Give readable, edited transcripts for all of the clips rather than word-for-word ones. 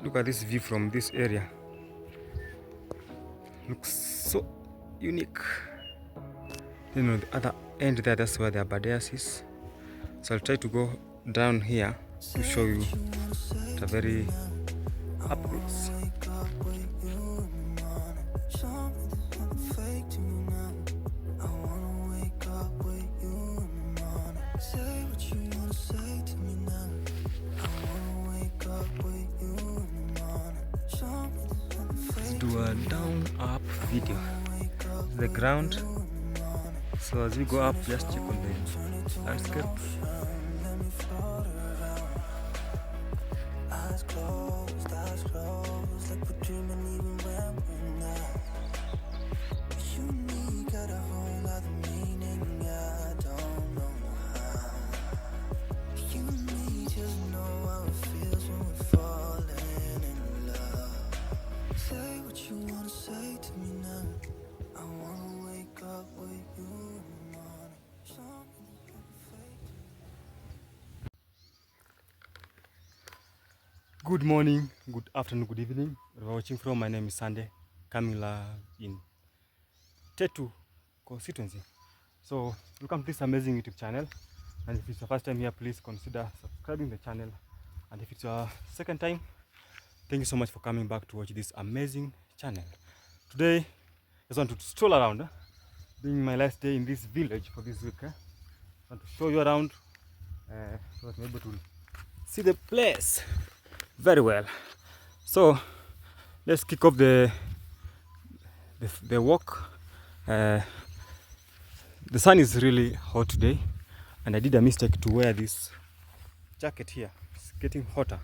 Look at this view from this area. Looks so unique. You know, the other end there, that's where the Abadeas is. So I'll try to go down here to show you a very up close. Let's do a down up video. The ground. So as we go up, just check on the landscape. Good morning, good afternoon, good evening. Where you're watching from, my name is Sande, coming live in Tetu constituency. So welcome to this amazing YouTube channel. And if it's your first time here, please consider subscribing the channel. And if it's your second time, thank you so much for coming back to watch this amazing channel. Today, I just want to stroll around, being my last day in this village for this week. I want to show you around so that I'm able to see the place very well. So let's kick off the walk. The sun is really hot today, and I did a mistake to wear this jacket here. It's getting hotter.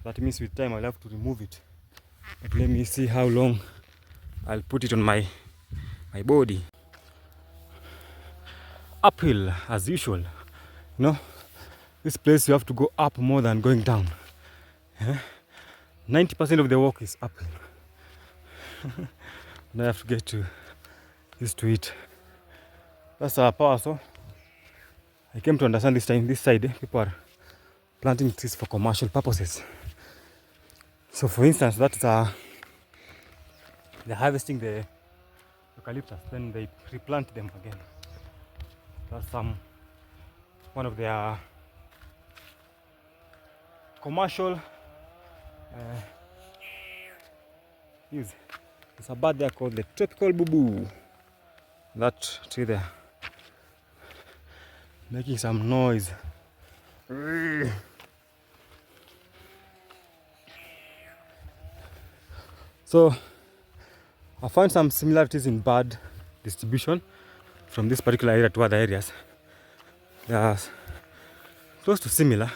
That means with time I'll have to remove it. But let me see how long I'll put it on my body. Uphill as usual. You know, this place you have to go up more than going down. 90% of the walk is uphill. And I have to get used to it. That's our power. So I came to understand this time, this side, people are planting trees for commercial purposes. So for instance, that's they're harvesting the eucalyptus, then they replant them again. That's one of their commercial use. There's a bird there called the tropical boo-boo. That tree there, making some noise. So I found some similarities in bird distribution from this particular area to other areas. They are close to similar.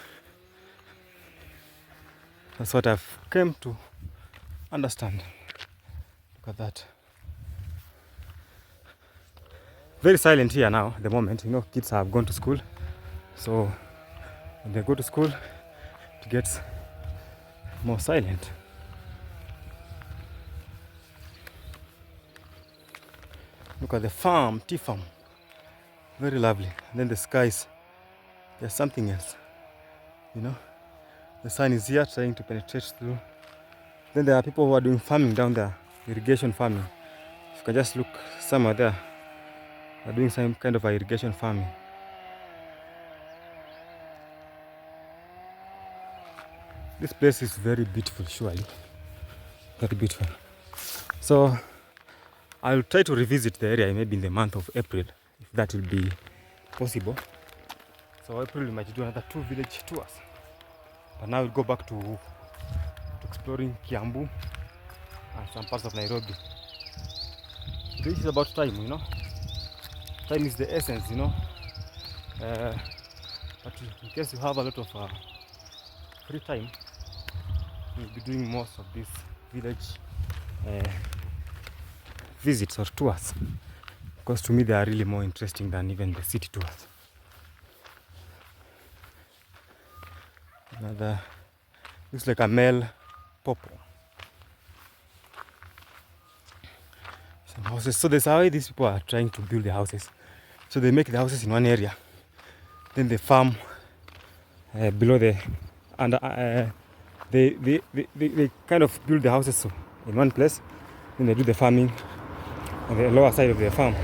That's what I've come to understand. Look at that. Very silent here now at the moment. You know, kids have gone to school. So when they go to school, it gets more silent. Look at the farm, tea farm. Very lovely. And then the skies, there's something else. You know, the sun is here trying to penetrate through. Then there are people who are doing farming down there, irrigation farming. If you can just look somewhere there, they're doing some kind of irrigation farming. This place is very beautiful, surely. Very beautiful. So I'll try to revisit the area maybe in the month of April, if that will be possible. So April we might do another 2 village tours. But now we'll go back to exploring Kiambu and some parts of Nairobi. This is about time, you know. Time is the essence, you know. But in case you have a lot of free time, you'll be doing most of these village visits or tours, because to me they are really more interesting than even the city tours. Another looks like a male popo. Some houses. So there's how these people are trying to build the houses. So they make the houses in one area, then they farm below the they kind of build the houses in one place, then they do the farming on the lower side of their farm.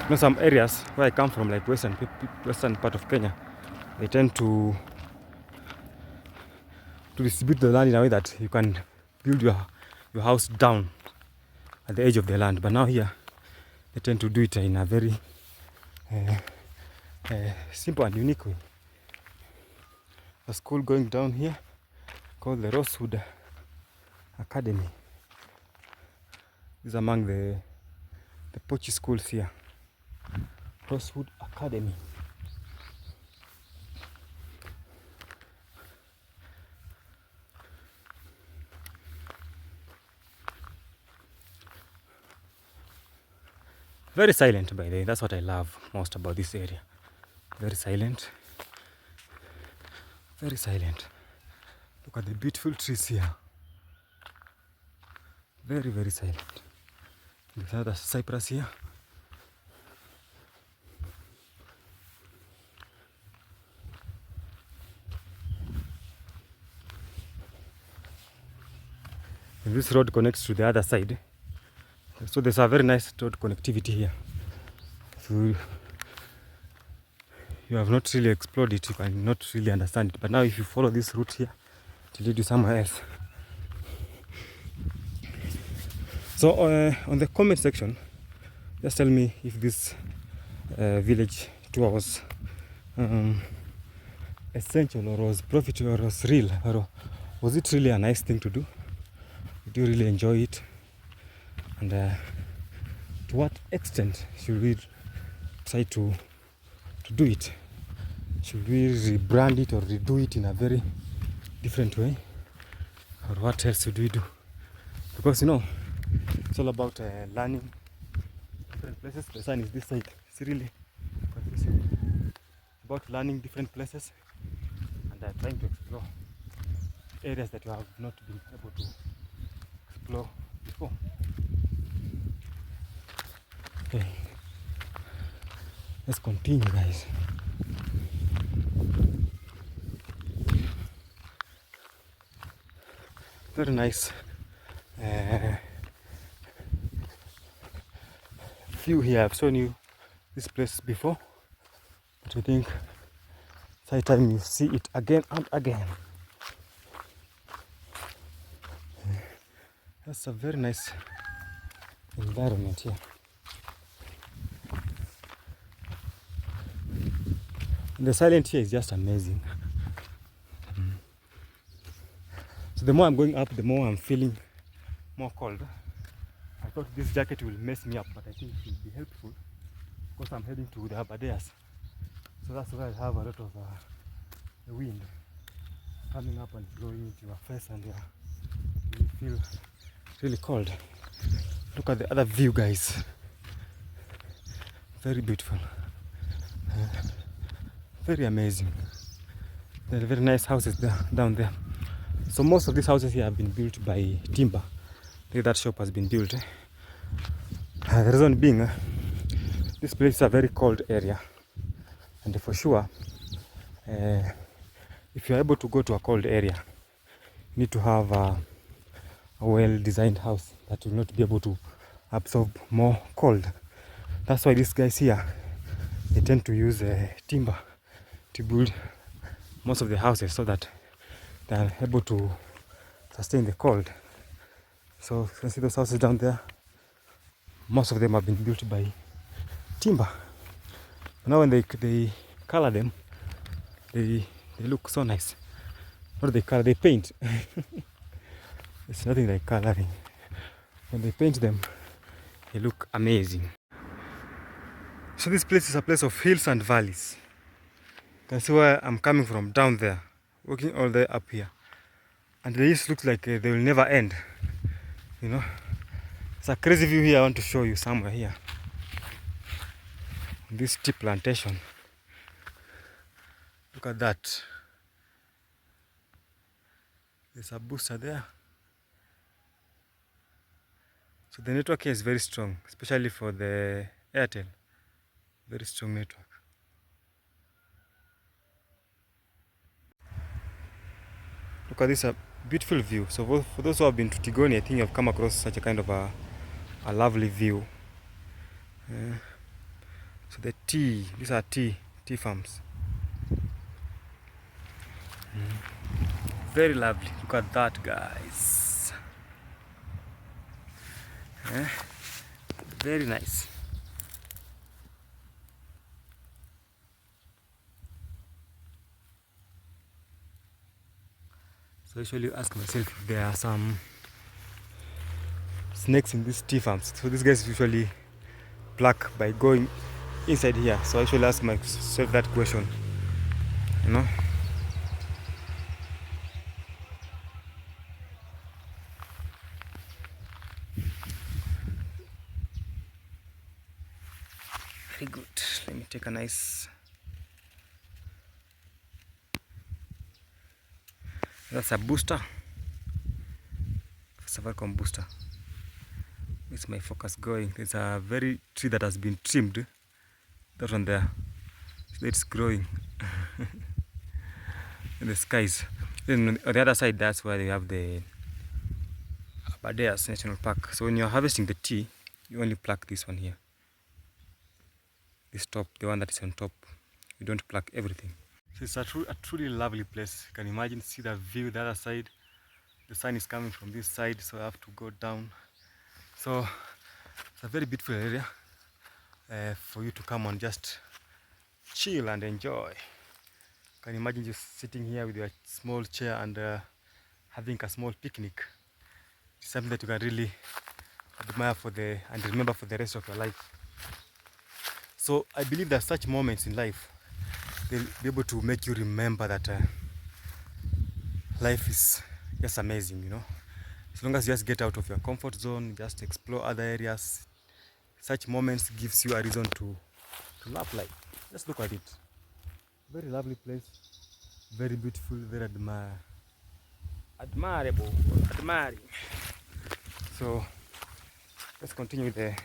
You know, some areas where I come from, like western part of Kenya, they tend to distribute the land in a way that you can build your house down at the edge of the land. But now here, they tend to do it in a very simple and unique way. A school going down here called the Rosewood Academy is among the poachy schools here. Rosewood Academy. Very silent, by the way. That's what I love most about this area. Very silent. Very silent. Look at the beautiful trees here. Very, very silent. There's another cypress here. And this road connects to the other side. So there's a very nice road connectivity here. So you have not really explored it, you cannot really understand it. But now if you follow this route here, it will lead you somewhere else. So on the comment section, just tell me if this village tour was essential, or was profitable, or was real, or was it really a nice thing to do? Did you really enjoy it? And to what extent should we try to do it? Should we rebrand it or redo it in a very different way? Or what else should we do? Because you know, it's all about learning different places. The sun is this side. It's really confusing. It's about learning different places and trying to explore areas that you have not been able to explore before. Okay, let's continue, guys. Very nice view here. I've shown you this place before, but I think it's high time you see it again and again. That's a very nice environment here. The silence here is just amazing. So the more I'm going up, the more I'm feeling more cold. I thought this jacket will mess me up, but I think it will be helpful because I'm heading to the Aberdares. So that's why I have a lot of the wind coming up and blowing into your face, and you feel really cold. Look at the other view, guys. Very beautiful. Very amazing. There are very nice houses there, down there. So most of these houses here have been built by timber. That shop has been built. The reason being, this place is a very cold area, and for sure, if you are able to go to a cold area, you need to have a well-designed house that will not be able to absorb more cold. That's why these guys here, they tend to use timber to build most of the houses so that they are able to sustain the cold. So you can see those houses down there, most of them have been built by timber. Now when they color them, they look so nice. What do they color? They paint. It's nothing like coloring. When they paint them, they look amazing. So this place is a place of hills and valleys. You can see where I'm coming from, down there, walking all the way up here. And the hills look like they will never end. You know, it's a crazy view here. I want to show you somewhere here. This tea plantation. Look at that. There's a booster there. So the network here is very strong, especially for the Airtel. Very strong network. Look at this beautiful view. So for those who have been to Tigoni, I think you've come across such a kind of a lovely view. So these are tea farms. Very lovely. Look at that, guys. Very nice. So I usually ask myself if there are some snakes in these tea farms. So these guys usually pluck by going inside here. So I usually ask myself that question, you know. Very good. Let me take a nice. That's a booster. Safaricom booster. It's my focus going. There's a very tree that has been trimmed. That one there. So it's growing in the skies. Then on the other side, that's where they have the Abadeas National Park. So when you're harvesting the tea, you only pluck this one here. This top, the one that is on top. You don't pluck everything. So it's a truly lovely place. You can imagine, see the view the other side. The sun is coming from this side, so I have to go down. So it's a very beautiful area for you to come and just chill and enjoy. You can imagine just sitting here with your small chair and having a small picnic. It's something that you can really admire and remember for the rest of your life. So I believe that such moments in life, they'll be able to make you remember that life is just amazing, you know. As long as you just get out of your comfort zone, just explore other areas, such moments gives you a reason to love life. Just look at it. Very lovely place, very beautiful, very admiring. So let's continue with the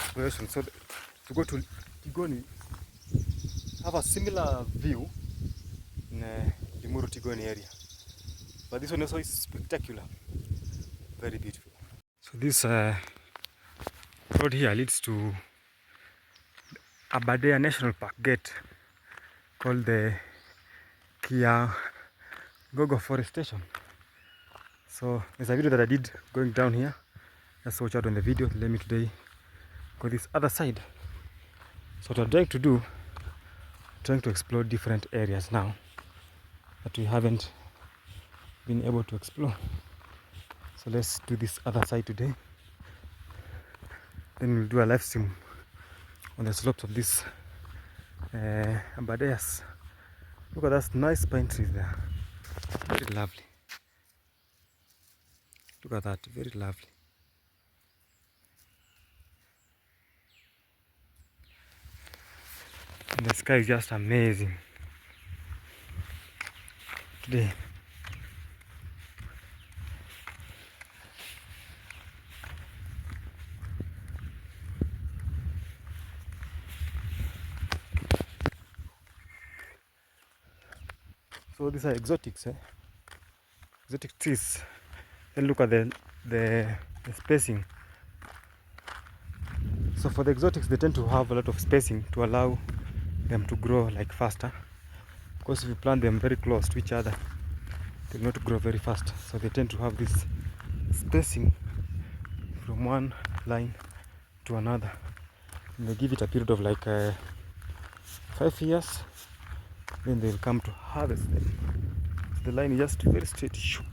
exploration. So to go to Tigoni, have a similar view in Limuru Tigoni area. But this one also is spectacular. Very beautiful. So this road here leads to Aberdare National Park gate called the Kiagogo Forestation. So there's a video that I did going down here. Just watch out on the video. Let me today go this other side. So what I'm trying to explore different areas now that we haven't been able to explore. So let's do this other side today. Then we'll do a live stream on the slopes of this Abadeas. Look at that nice pine trees there. Very lovely. Look at that, very lovely. And the sky is just amazing today. So these are exotics, exotic trees. Then look at the spacing. So for the exotics, they tend to have a lot of spacing to allow them to grow like faster. Because if you plant them very close to each other, they will not grow very fast. So they tend to have this spacing from one line to another. And they give it a period of like 5 years. Then they'll come to harvest them. So the line is just very straight. You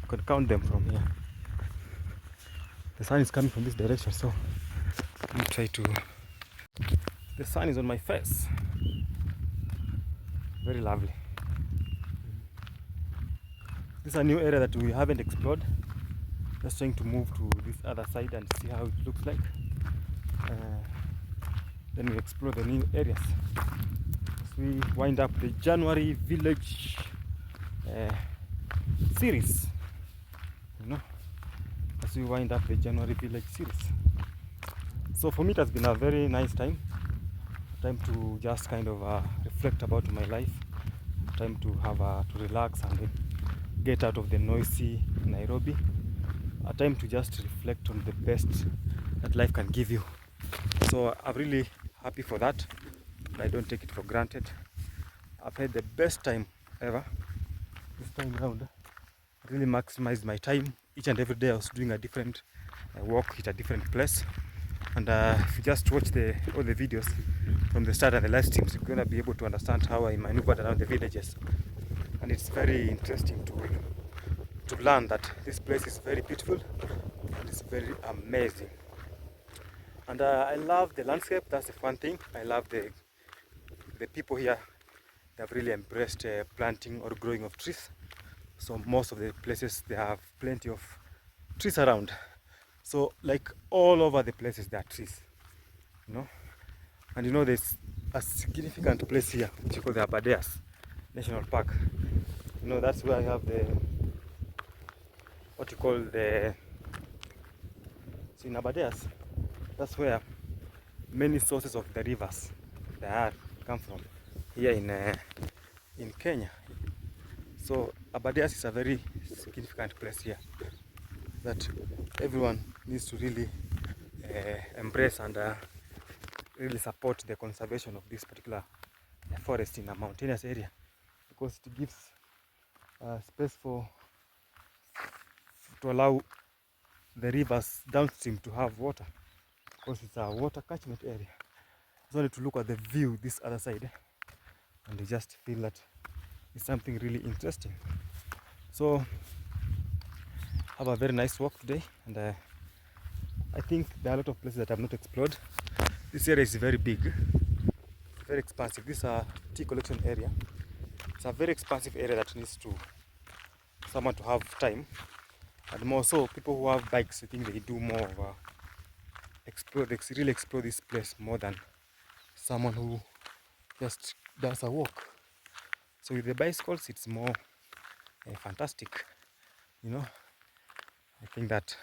can count them from here. The sun is coming from this direction, so let me try to. The sun is on my face. Very lovely. This is a new area that we haven't explored. Just trying to move to this other side and see how it looks like. Then we explore the new areas. As we wind up the January village series, you know, as we wind up the January village series. So for me it has been a very nice time to just kind of reflect about my life, time to have to relax and get out of the noisy Nairobi, a time to just reflect on the best that life can give you. So I'm really happy for that. I don't take it for granted. I've had the best time ever this time around. I really maximized my time. Each and every day I was doing a different walk at a different place. And if you just watch all the videos from the start and the live streams, you're gonna be able to understand how I maneuvered around the villages. And it's very interesting to learn that this place is very beautiful and it's very amazing. And I love the landscape. That's the fun thing. I love the people here. They have really embraced planting or growing of trees. So most of the places they have plenty of trees around. So like all over the places there are trees, you know. And you know there's a significant place here which is called the Aberdares National Park. You know, that's where I have the what you call the, so in Aberdares, that's where many sources of the rivers that come from here in Kenya. So Aberdares is a very significant place here that everyone needs to really embrace and really support the conservation of this particular forest in a mountainous area, because it gives space to allow the rivers downstream to have water, because it's a water catchment area. It's only to look at the view this other side and you just feel that it's something really interesting. So have a very nice walk today, and I think there are a lot of places that I've not explored. This area is very big, very expansive. This is a tea collection area. It's a very expansive area that needs someone to have time, and more so people who have bikes. I think they do more of they really explore this place more than someone who just does a walk. So with the bicycles it's more fantastic, you know. I think that.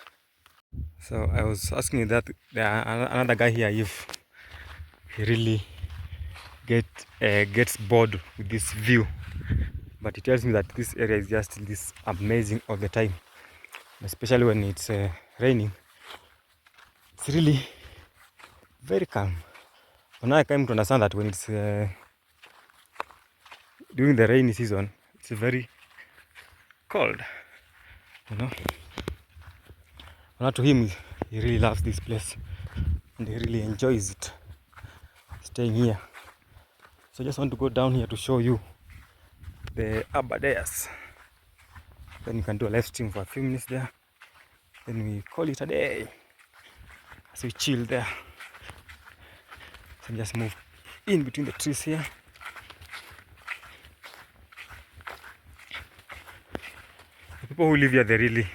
So I was asking you that another guy here, if he really gets bored with this view, but he tells me that this area is just this amazing all the time, especially when it's raining. It's really very calm. But now I came to understand that when it's during the rainy season, it's very cold, you know. Now to him, he really loves this place and he really enjoys it, staying here. So I just want to go down here to show you the Aberdares. Then you can do a live stream for a few minutes there. Then we call it a day. So we chill there. So just move in between the trees here. The people who live here, they really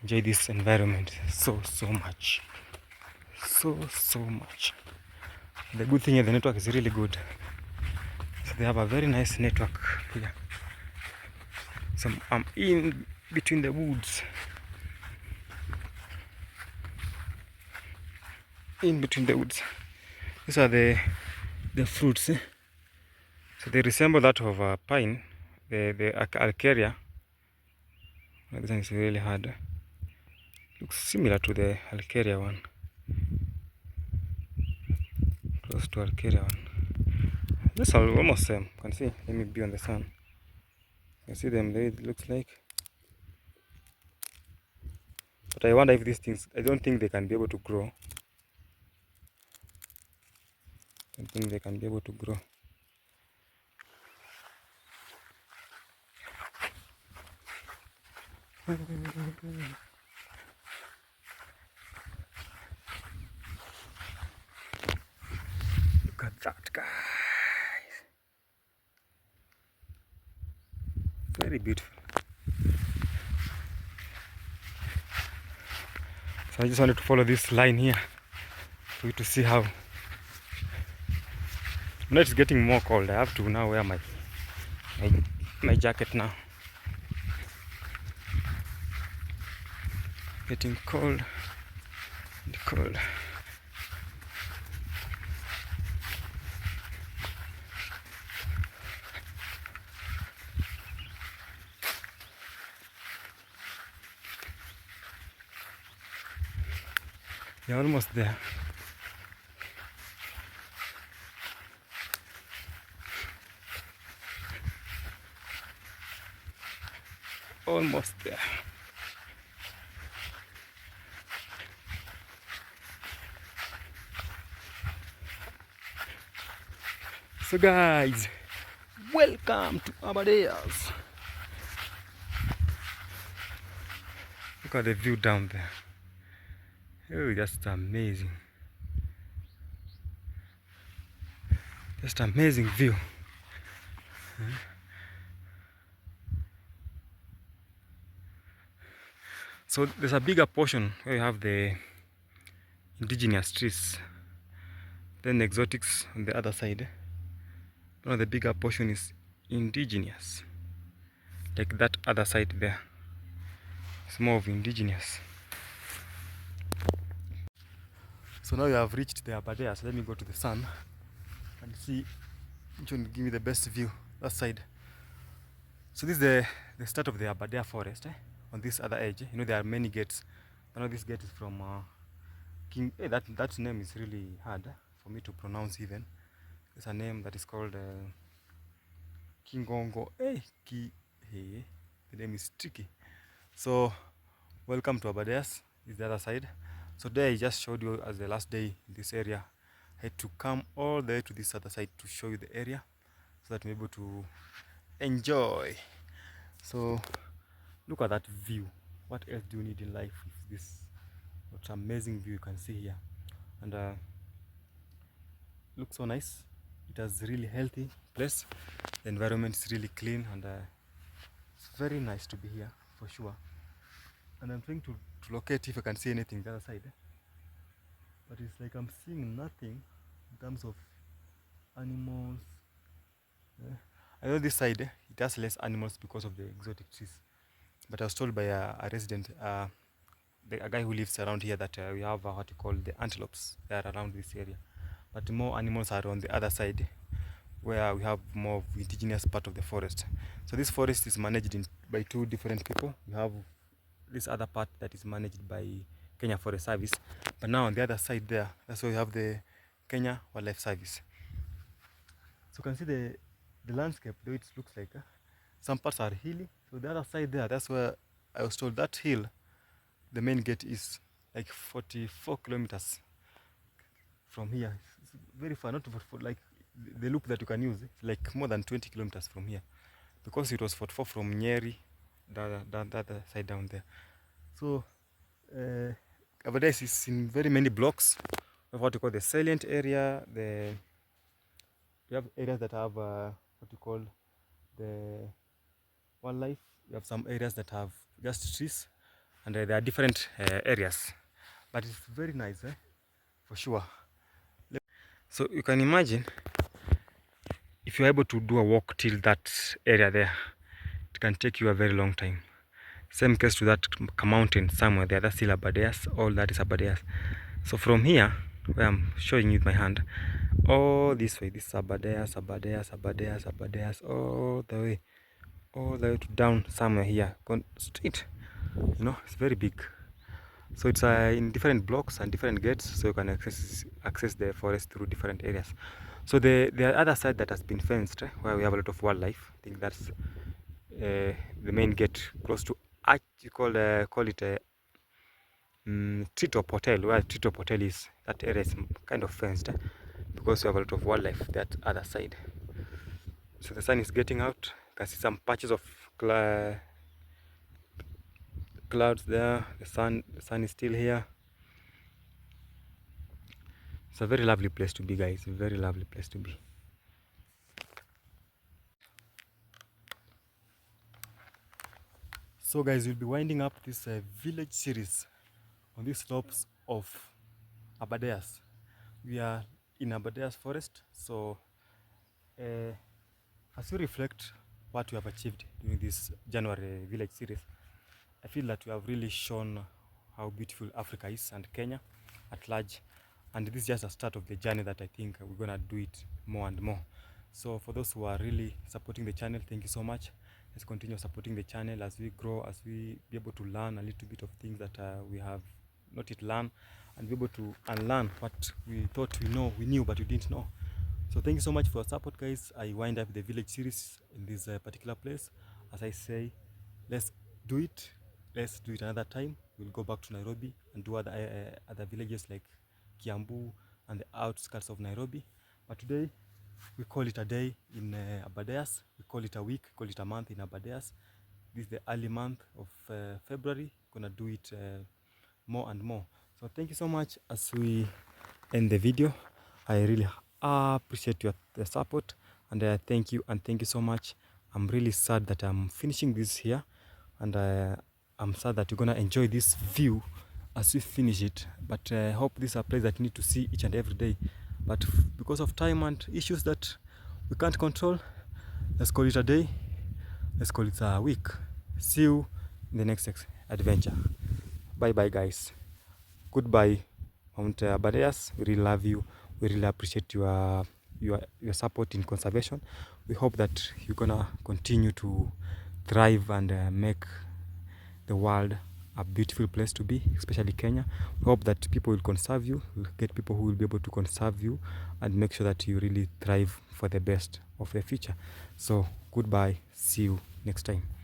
enjoy this environment so much. So much. The good thing is the network is really good. So they have a very nice network here. So I'm in between the woods. In between the woods. These are the fruits. So they resemble that of a pine, the Alcaria. This one is really hard. Looks similar to the Alcaria one. Close to Alcaria one. This are almost same. You can see. Let me be on the sun. You can see them there. It looks like. But I wonder if these things, I don't think they can be able to grow. I don't think they can be able to grow. Look at that, guys. Very beautiful. So I just wanted to follow this line here for you to see how. Now it's getting more cold. I have to now wear my jacket now. Getting cold and cold. We're almost there. Almost there. So guys, welcome to Abadeas. Look at the view down there. Oh, just amazing. Just amazing view. So there's a bigger portion where you have the indigenous trees, then the exotics on the other side. One of the bigger portion is indigenous, like that other side there. It's more of indigenous. So now you have reached the Aberdare. So let me go to the sun and see which one will give me the best view. That side. So this is the start of the Aberdare forest. On this other edge, you know there are many gates. I know this gate is from King. That name is really hard for me to pronounce even. There's a name that is called Kingongo. Hey, the name is tricky. So welcome to Abadeas. Is the other side. So there I just showed you as the last day in this area. I had to come all the way to this other side to show you the area so that I'm able to enjoy. So look at that view. What else do you need in life with this? What amazing view you can see here. And looks so nice. It has really healthy place. The environment is really clean and it's very nice to be here for sure. And I'm trying to locate if I can see anything the other side. But it's like I'm seeing nothing in terms of animals. I know this side it has less animals because of the exotic trees. But I was told by a resident, a guy who lives around here, that we have what you call the antelopes. They are around this area. But more animals are on the other side, where we have more of the indigenous part of the forest. So this forest is managed by two different people. We have this other part that is managed by Kenya Forest Service. But now on the other side there, that's where we have the Kenya Wildlife Service. So you can see the landscape, the way it looks like. Some parts are hilly. So the other side there, that's where I was told that hill, the main gate is like 44 kilometers from here. It's very far, not for like the loop that you can use. It's like more than 20 kilometers from here, because it was 44 from Nyeri, the other side down there. So Aberdare is in very many blocks of what you call the salient area. We have areas that have what you call the wildlife. We have some areas that have just trees, and there are different areas. But it's very nice, for sure. So you can imagine if you're able to do a walk till that area there, it can take you a very long time. Same case to that mountain somewhere there, that's still Abadeas, all that is Abadeas. So from here, where I'm showing you with my hand, all this way, this is Abadeas, Abadeas, Abadeas, Abadeas, all the way to down somewhere here, gone straight. You know, it's very big. So it's in different blocks and different gates, so you can access the forest through different areas. So the other side that has been fenced, where we have a lot of wildlife, I think that's the main gate close to you call it a Treetop Hotel. Where Treetop Hotel is, that area is kind of fenced because we have a lot of wildlife that other side. So the sun is getting out. You can see some patches of clouds there. The sun is still here. It's a very lovely place to be, guys. A very lovely place to be. So guys, we'll be winding up this village series on these slopes of Abadeas. We are in Abadeas forest. So as we reflect what we have achieved during this January village series, I feel that we have really shown how beautiful Africa is and Kenya at large. And this is just a start of the journey that I think we're gonna do it more and more. So for those who are really supporting the channel, thank you so much. Let's continue supporting the channel as we grow, as we be able to learn a little bit of things that we have not yet learn, and be able to unlearn what we thought we knew, but we didn't know. So thank you so much for your support, guys. I wind up the village series in this particular place. As I say, let's do it. Let's do it another time. We'll go back to Nairobi and do other villages like Kiambu and the outskirts of Nairobi. But today, we call it a day in Abadeas. We call it a week, call it a month in Abadeas. This is the early month of February. Gonna do it more and more. So thank you so much as we end the video. I really appreciate your support, and thank you so much. I'm really sad that I'm finishing this here, and I'm sad that you're gonna enjoy this view as we finish it. But I hope this is a place that you need to see each and every day. But because of time and issues that we can't control, let's call it a day. Let's call it a week. See you in the next adventure. Bye bye, guys. Goodbye, Mount Abadeas. We really love you. We really appreciate your support in conservation. We hope that you're gonna continue to thrive and make the world a beautiful place to be, especially Kenya. We hope that people will conserve you. We'll get people who will be able to conserve you and make sure that you really thrive for the best of the future. So goodbye. See you next time.